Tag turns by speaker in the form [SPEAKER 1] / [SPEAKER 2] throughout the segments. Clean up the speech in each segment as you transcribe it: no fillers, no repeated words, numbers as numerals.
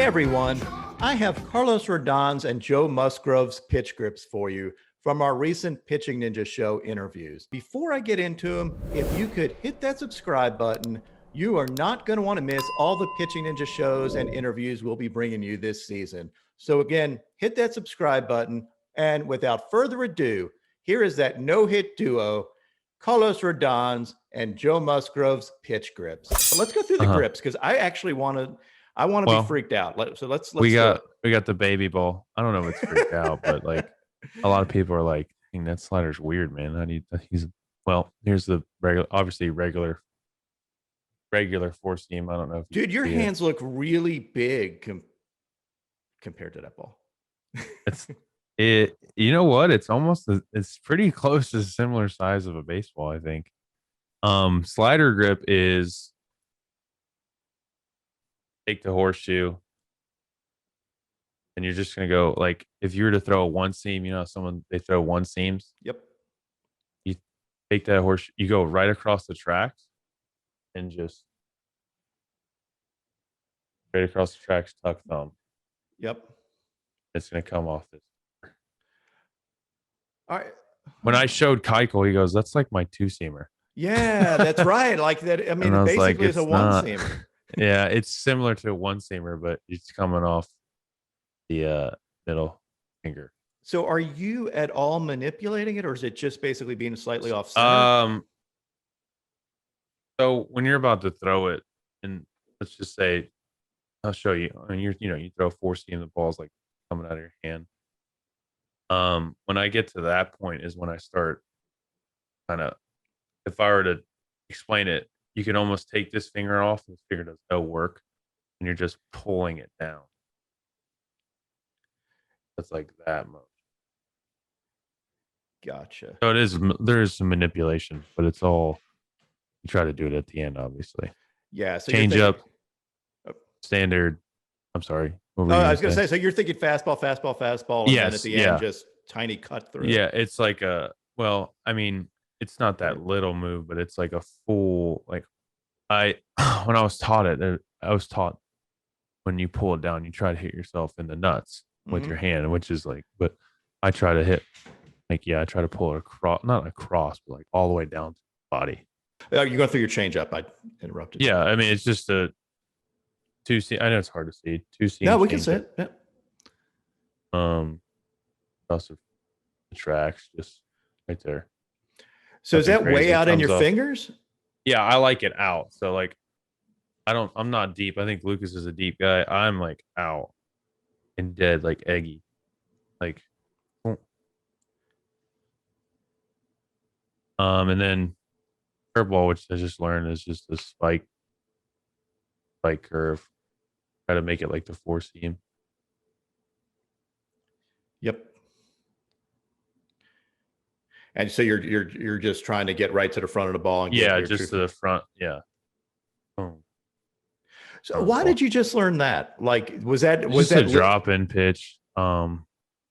[SPEAKER 1] Hey everyone, I have Carlos Rodon's and Joe Musgrove's pitch grips for you from our recent Pitching Ninja show interviews. Before I get into them, if you could hit that subscribe button, you are not going to want to miss all the Pitching Ninja shows and interviews we'll be bringing you this season. So again, hit that subscribe button. And without further ado, here is that no-hit duo, Carlos Rodon's and Joe Musgrove's pitch grips. So let's go through the grips because I actually want to be freaked out. So let's
[SPEAKER 2] we got the baby ball. I don't know if it's freaked out, but like a lot of people are like, that slider's weird, man. Here's the regular four seam. I don't know if
[SPEAKER 1] dude, your hands look really big compared to that ball.
[SPEAKER 2] You know what? It's pretty close to a similar size of a baseball, I think. Slider grip is take the horseshoe and you're just going to go, like, if you were to throw a one seam, they throw one seams.
[SPEAKER 1] Yep.
[SPEAKER 2] You take that horseshoe, you go right across the tracks and just right across the tracks, tuck thumb.
[SPEAKER 1] Yep.
[SPEAKER 2] It's going to come off this.
[SPEAKER 1] All right.
[SPEAKER 2] When I showed Keuchel, he goes, "That's like my two seamer."
[SPEAKER 1] Yeah, that's right. Like that. I mean, it basically is a one seamer.
[SPEAKER 2] Yeah, it's similar to a one seamer, but it's coming off the middle finger.
[SPEAKER 1] So are you at all manipulating it, or is it just basically being slightly off center?
[SPEAKER 2] So when you're about to throw it, and let's just say, I'll show you. I mean, you throw four seam, the ball's like coming out of your hand. When I get to that point is when I start kind of, if I were to explain it, you can almost take this finger off and this finger does no work and you're just pulling it down. It's like that motion.
[SPEAKER 1] Gotcha.
[SPEAKER 2] So there is some manipulation, but it's all, you try to do it at the end, obviously.
[SPEAKER 1] Yeah. So
[SPEAKER 2] Changeup, standard. I'm sorry.
[SPEAKER 1] I was going to say, so you're thinking fastball, and then at the end, just tiny cut through.
[SPEAKER 2] Yeah, it's like it's not that little move, but it's like a full, like when I was taught it, I was taught when you pull it down, you try to hit yourself in the nuts with your hand, which is like, but I try to hit, I try to pull it across, not across, but like all the way down to the body.
[SPEAKER 1] You're going through your changeup. I interrupted.
[SPEAKER 2] Yeah, I mean, it's just a two seam. I know it's hard to see. Two seam.
[SPEAKER 1] No, we can see it. Yeah.
[SPEAKER 2] Also the tracks just right there.
[SPEAKER 1] So is that way out in your fingers?
[SPEAKER 2] Yeah, I like it out. So like I'm not deep. I think Lucas is a deep guy. I'm like out and dead, like eggy. Like and then curveball, which I just learned, is just a spike curve. Try to make it like the four seam.
[SPEAKER 1] Yep. And so you're just trying to get right to the front of the ball and
[SPEAKER 2] get just to the front. Yeah.
[SPEAKER 1] Boom. So why did you just learn that? Like, was that
[SPEAKER 2] a drop in pitch?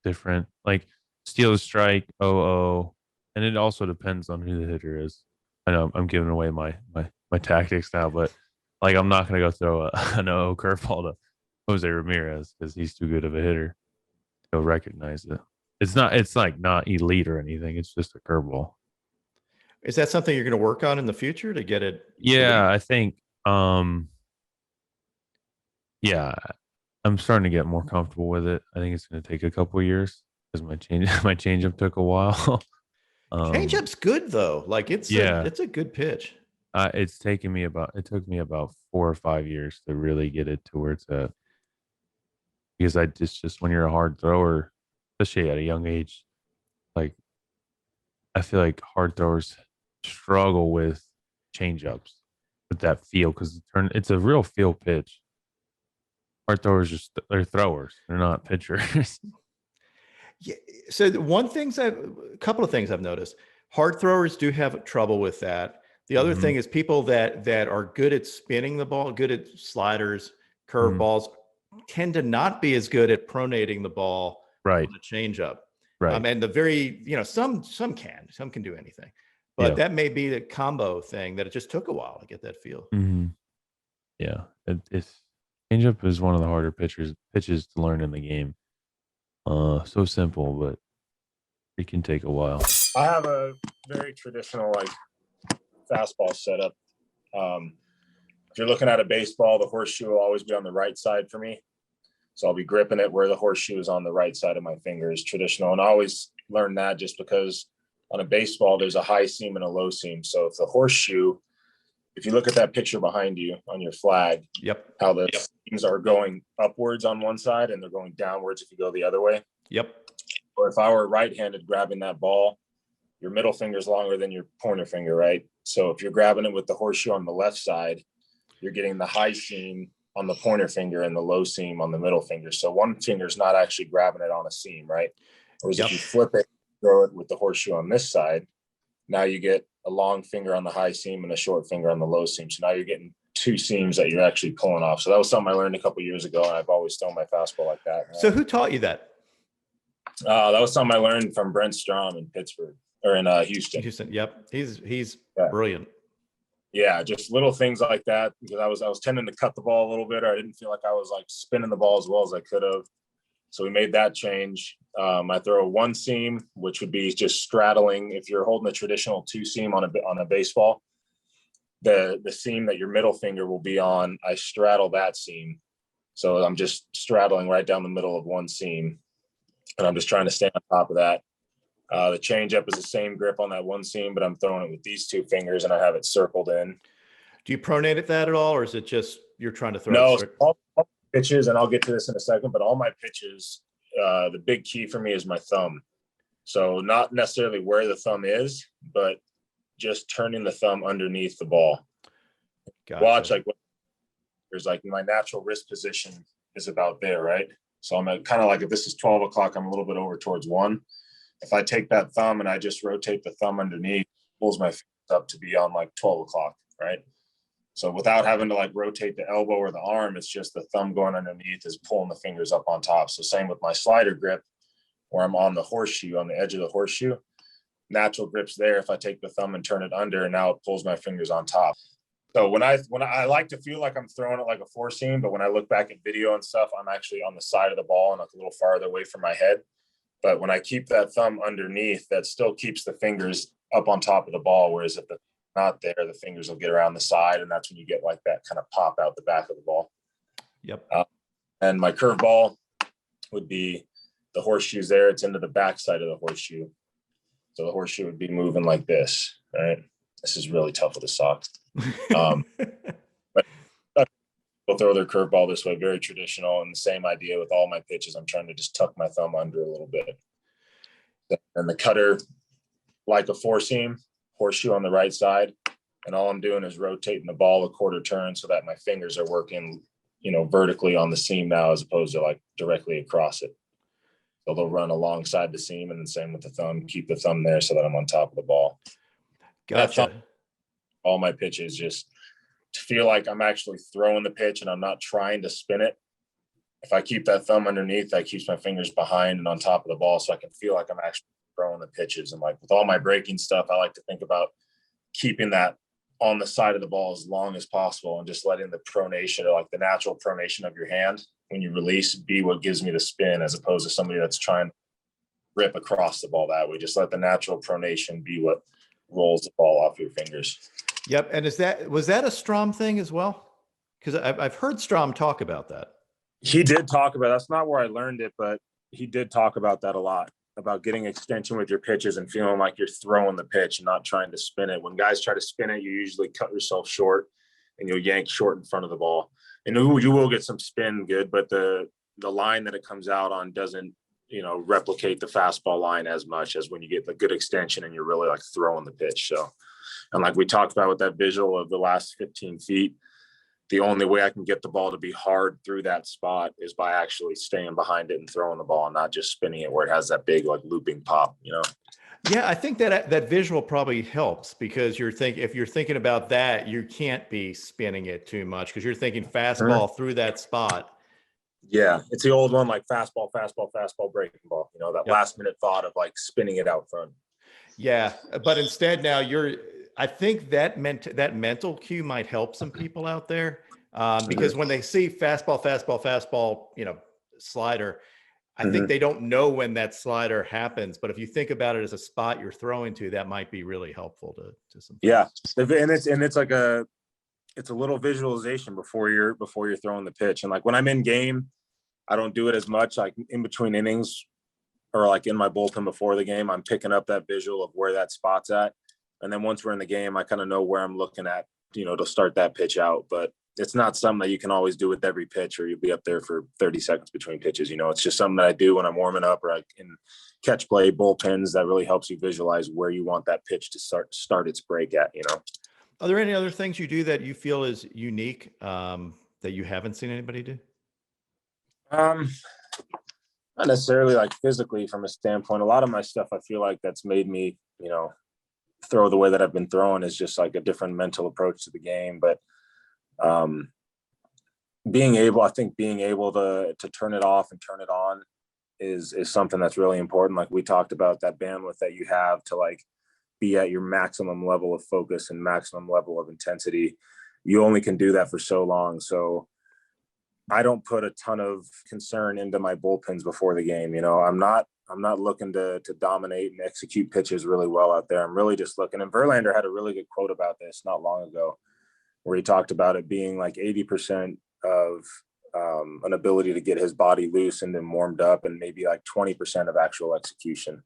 [SPEAKER 2] Different, like steal a strike, and it also depends on who the hitter is. I know I'm giving away my tactics now, but like I'm not gonna go throw an 0 curveball to Jose Ramirez because he's too good of a hitter. He'll recognize it. It's like not elite or anything. It's just a curveball.
[SPEAKER 1] Is that something you're going to work on in the future to get it?
[SPEAKER 2] Yeah, I think. Yeah, I'm starting to get more comfortable with it. I think it's going to take a couple of years because my changeup took a while.
[SPEAKER 1] Changeup's good though. Like it's a good pitch.
[SPEAKER 2] It took me about 4 or 5 years to really get it to where it's at. Because just when you're a hard thrower, especially at a young age, like I feel like hard throwers struggle with changeups with that feel because it's a real feel pitch. Hard throwers they're throwers, they're not pitchers.
[SPEAKER 1] Yeah. So a couple of things I've noticed. Hard throwers do have trouble with that. The other thing is people that are good at spinning the ball, good at sliders, curveballs, tend to not be as good at pronating the ball
[SPEAKER 2] on
[SPEAKER 1] a changeup.
[SPEAKER 2] Right.
[SPEAKER 1] And the very, some can do anything, but that may be the combo thing that it just took a while to get that feel.
[SPEAKER 2] Yeah. It's Changeup is one of the harder pitches to learn in the game. So simple, but it can take a while.
[SPEAKER 3] I have a very traditional like fastball setup. If you're looking at a baseball, the horseshoe will always be on the right side for me. So I'll be gripping it where the horseshoe is on the right side of my fingers, traditional. And I always learn that just because on a baseball, there's a high seam and a low seam. So if the horseshoe, if you look at that picture behind you on your flag, how the seams are going upwards on one side and they're going downwards if you go the other way. Or if I were right-handed grabbing that ball, your middle finger is longer than your pointer finger, right? So if you're grabbing it with the horseshoe on the left side, you're getting the high seam on the pointer finger and the low seam on the middle finger. So one finger is not actually grabbing it on a seam, right? Whereas if you flip it, throw it with the horseshoe on this side, now you get a long finger on the high seam and a short finger on the low seam. So now you're getting two seams that you're actually pulling off. So that was something I learned a couple of years ago, and I've always thrown my fastball like that.
[SPEAKER 1] So who taught you that?
[SPEAKER 3] That was something I learned from Brent Strom in Pittsburgh or in Houston.
[SPEAKER 1] He's brilliant.
[SPEAKER 3] Yeah, just little things like that, because I was tending to cut the ball a little bit, or I didn't feel like I was like spinning the ball as well as I could have. So we made that change. I throw a one seam, which would be just straddling. If you're holding a traditional two seam on a baseball, the seam that your middle finger will be on, I straddle that seam. So I'm just straddling right down the middle of one seam, and I'm just trying to stay on top of that. The changeup is the same grip on that one seam, but I'm throwing it with these two fingers and I have it circled in.
[SPEAKER 1] Do you pronate at that at all, or is it just you're trying to throw?
[SPEAKER 3] No, all pitches, and I'll get to this in a second, but all my pitches, the big key for me is my thumb. So not necessarily where the thumb is, but just turning the thumb underneath the ball. Gotcha. Watch, like, there's like my natural wrist position is about there, right? So I'm kind of like, if this is 12 o'clock, I'm a little bit over towards 1. If I take that thumb and I just rotate the thumb underneath, pulls my fingers up to be on like 12 o'clock, right? So without having to like rotate the elbow or the arm, it's just the thumb going underneath is pulling the fingers up on top. So same with my slider grip, where I'm on the horseshoe, on the edge of the horseshoe, natural grip's there. If I take the thumb and turn it under, and now it pulls my fingers on top. So when I like to feel like I'm throwing it like a four seam, but when I look back at video and stuff, I'm actually on the side of the ball and like a little farther away from my head. But when I keep that thumb underneath, that still keeps the fingers up on top of the ball. Whereas if it's not there, the fingers will get around the side, and that's when you get like that kind of pop out the back of the ball. And my curveball would be the horseshoe's there. It's into the back side of the horseshoe. So the horseshoe would be moving like this, right? This is really tough with a sock. But they'll throw their curveball this way, very traditional, and the same idea with all my pitches. I'm trying to just tuck my thumb under a little bit. And the cutter, like a four seam, horseshoe on the right side. And all I'm doing is rotating the ball a quarter turn so that my fingers are working, vertically on the seam now, as opposed to like directly across it. So they'll run alongside the seam, and then same with the thumb, keep the thumb there so that I'm on top of the ball.
[SPEAKER 1] Gotcha.
[SPEAKER 3] All my pitches, just to feel like I'm actually throwing the pitch and I'm not trying to spin it. If I keep that thumb underneath, that keeps my fingers behind and on top of the ball, so I can feel like I'm actually throwing the pitches. And like with all my breaking stuff, I like to think about keeping that on the side of the ball as long as possible, and just letting the pronation, or like the natural pronation of your hand when you release, be what gives me the spin, as opposed to somebody that's trying to rip across the ball that way. Just let the natural pronation be what rolls the ball off your fingers.
[SPEAKER 1] Yep. And was that a Strom thing as well? Because I've heard Strom talk about that.
[SPEAKER 3] He did talk about, that's not where I learned it, but he did talk about that a lot, about getting extension with your pitches and feeling like you're throwing the pitch and not trying to spin it. When guys try to spin it, you usually cut yourself short and you'll yank short in front of the ball. And you will get some spin good, but the line that it comes out on doesn't, replicate the fastball line as much as when you get the good extension and you're really like throwing the pitch. So, and like we talked about with that visual of the last 15 feet, the only way I can get the ball to be hard through that spot is by actually staying behind it and throwing the ball, and not just spinning it where it has that big like looping pop,
[SPEAKER 1] Yeah, I think that visual probably helps, because if you're thinking about that, you can't be spinning it too much, because you're thinking fastball through that spot.
[SPEAKER 3] Yeah, it's the old one, like fastball, breaking ball. That last minute thought of like spinning it out front.
[SPEAKER 1] Yeah, but instead now I think that mental cue might help some people out there, Because when they see fastball, slider, I think they don't know when that slider happens. But if you think about it as a spot you're throwing to, that might be really helpful to some.
[SPEAKER 3] Yeah, and it's like it's a little visualization before you're throwing the pitch. And like when I'm in game, I don't do it as much. Like in between innings, or like in my bullpen before the game, I'm picking up that visual of where that spot's at. And then once we're in the game, I kind of know where I'm looking at, to start that pitch out. But it's not something that you can always do with every pitch, or you'll be up there for 30 seconds between pitches. It's just something that I do when I'm warming up, or I can catch play bullpens. That really helps you visualize where you want that pitch to start its break at.
[SPEAKER 1] Are there any other things you do that you feel is unique that you haven't seen anybody do?
[SPEAKER 3] Not necessarily like physically from a standpoint. A lot of my stuff, I feel like that's made me, throw the way that I've been throwing is just like a different mental approach to the game. But being able to turn it off and turn it on is something that's really important. Like we talked about, that bandwidth that you have to like be at your maximum level of focus and maximum level of intensity. You only can do that for so long. So I don't put a ton of concern into my bullpens before the game. I'm not looking to dominate and execute pitches really well out there. I'm really just looking. And Verlander had a really good quote about this not long ago, where he talked about it being like 80% of an ability to get his body loose and then warmed up, and maybe like 20% of actual execution.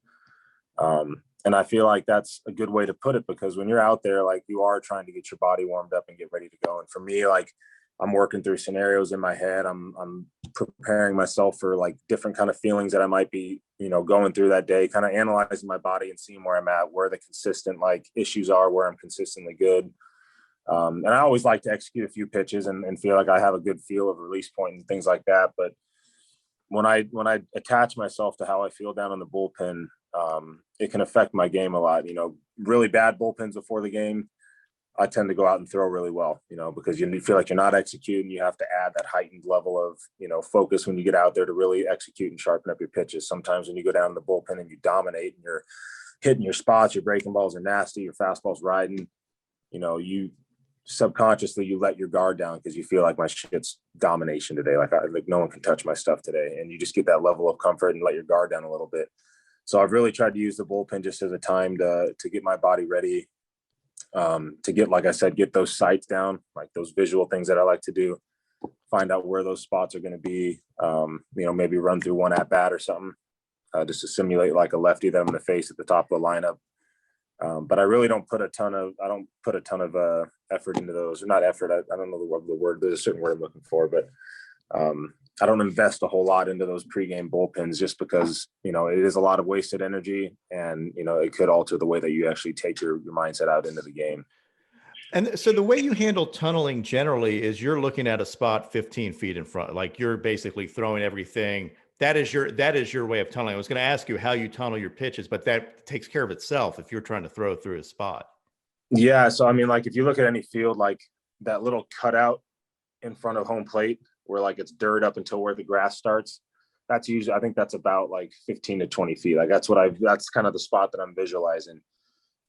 [SPEAKER 3] And I feel like that's a good way to put it, because when you're out there, like you are trying to get your body warmed up and get ready to go. And for me, like I'm working through scenarios in my head. I'm preparing myself for like different kind of feelings that I might be, going through that day, kind of analyzing my body and seeing where I'm at, where the consistent like issues are, where I'm consistently good. And I always like to execute a few pitches and feel like I have a good feel of release point and things like that. But when I attach myself to how I feel down in the bullpen, it can affect my game a lot. Really bad bullpens before the game, I tend to go out and throw really well, because you feel like you're not executing. You have to add that heightened level of, focus when you get out there to really execute and sharpen up your pitches. Sometimes when you go down in the bullpen and you dominate and you're hitting your spots, your breaking balls are nasty, your fastball's riding, you subconsciously, you let your guard down because you feel like my shit's domination today. Like no one can touch my stuff today. And you just get that level of comfort and let your guard down a little bit. So I've really tried to use the bullpen just as a time to get my body ready, to get, like I said, get those sights down, like those visual things that I like to do, find out where those spots are going to be, maybe run through one at bat or something, just to simulate like a lefty that I'm going to face at the top of the lineup. But I really don't put a ton of effort into those, or not effort. I don't know the word. There's a certain word I'm looking for, but I don't invest a whole lot into those pregame bullpens, just because, it is a lot of wasted energy, and, it could alter the way that you actually take your mindset out into the game.
[SPEAKER 1] And so the way you handle tunneling generally is you're looking at a spot 15 feet in front, like you're basically throwing everything. That is your way of tunneling. I was going to ask you how you tunnel your pitches, but that takes care of itself if you're trying to throw through a spot.
[SPEAKER 3] Yeah. So, I mean, like if you look at any field, like that little cutout in front of home plate where like it's dirt up until where the grass starts, that's usually, I think that's about like 15 to 20 feet. Like that's kind of the spot that I'm visualizing.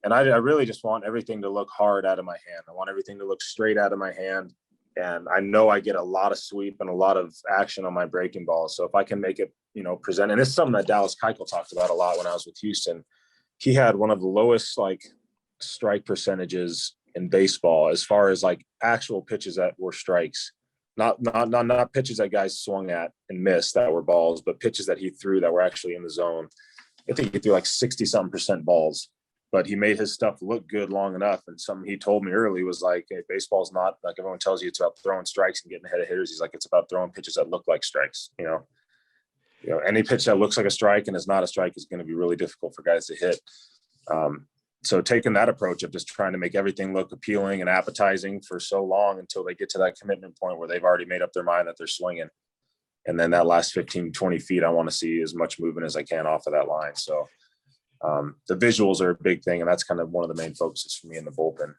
[SPEAKER 3] And I really just want everything to look hard out of my hand. I want everything to look straight out of my hand. And I know I get a lot of sweep and a lot of action on my breaking balls. So if I can make it, present, and it's something that Dallas Keuchel talked about a lot when I was with Houston. He had one of the lowest like strike percentages in baseball as far as like actual pitches that were strikes, not pitches that guys swung at and missed that were balls, but pitches that he threw that were actually in the zone. I think he threw like 60-something% balls. But he made his stuff look good long enough. And something he told me early was like, hey, baseball's not like everyone tells you it's about throwing strikes and getting ahead of hitters. He's like, it's about throwing pitches that look like strikes. Any pitch that looks like a strike and is not a strike is going to be really difficult for guys to hit. So taking that approach of just trying to make everything look appealing and appetizing for so long until they get to that commitment point where they've already made up their mind that they're swinging. And then that last 15, 20 feet, I want to see as much movement as I can off of that line. So the visuals are a big thing, and that's kind of one of the main focuses for me in the bullpen.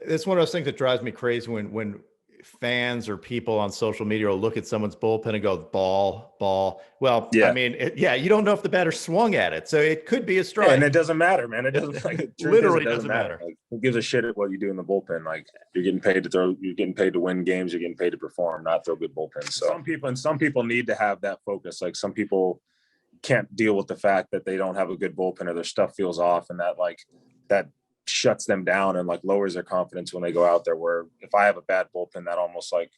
[SPEAKER 1] It's one of those things that drives me crazy when fans or people on social media will look at someone's bullpen and go, ball, ball. Well,
[SPEAKER 3] Yeah.
[SPEAKER 1] I mean, you don't know if the batter swung at it. So it could be a strike.
[SPEAKER 3] Yeah, and it doesn't matter, man. It doesn't
[SPEAKER 1] Literally doesn't matter.
[SPEAKER 3] Like, who gives a shit at what you do in the bullpen? Like, you're getting paid to throw, you're getting paid to win games, you're getting paid to perform, not throw good bullpens. So some people need to have that focus. Like, some people can't deal with the fact that they don't have a good bullpen or their stuff feels off, and that shuts them down and like lowers their confidence when they go out there. Where if I have a bad bullpen, that almost like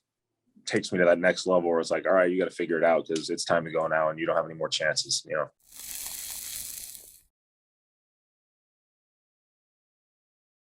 [SPEAKER 3] takes me to that next level where it's like, all right, you got to figure it out because it's time to go now and you don't have any more chances,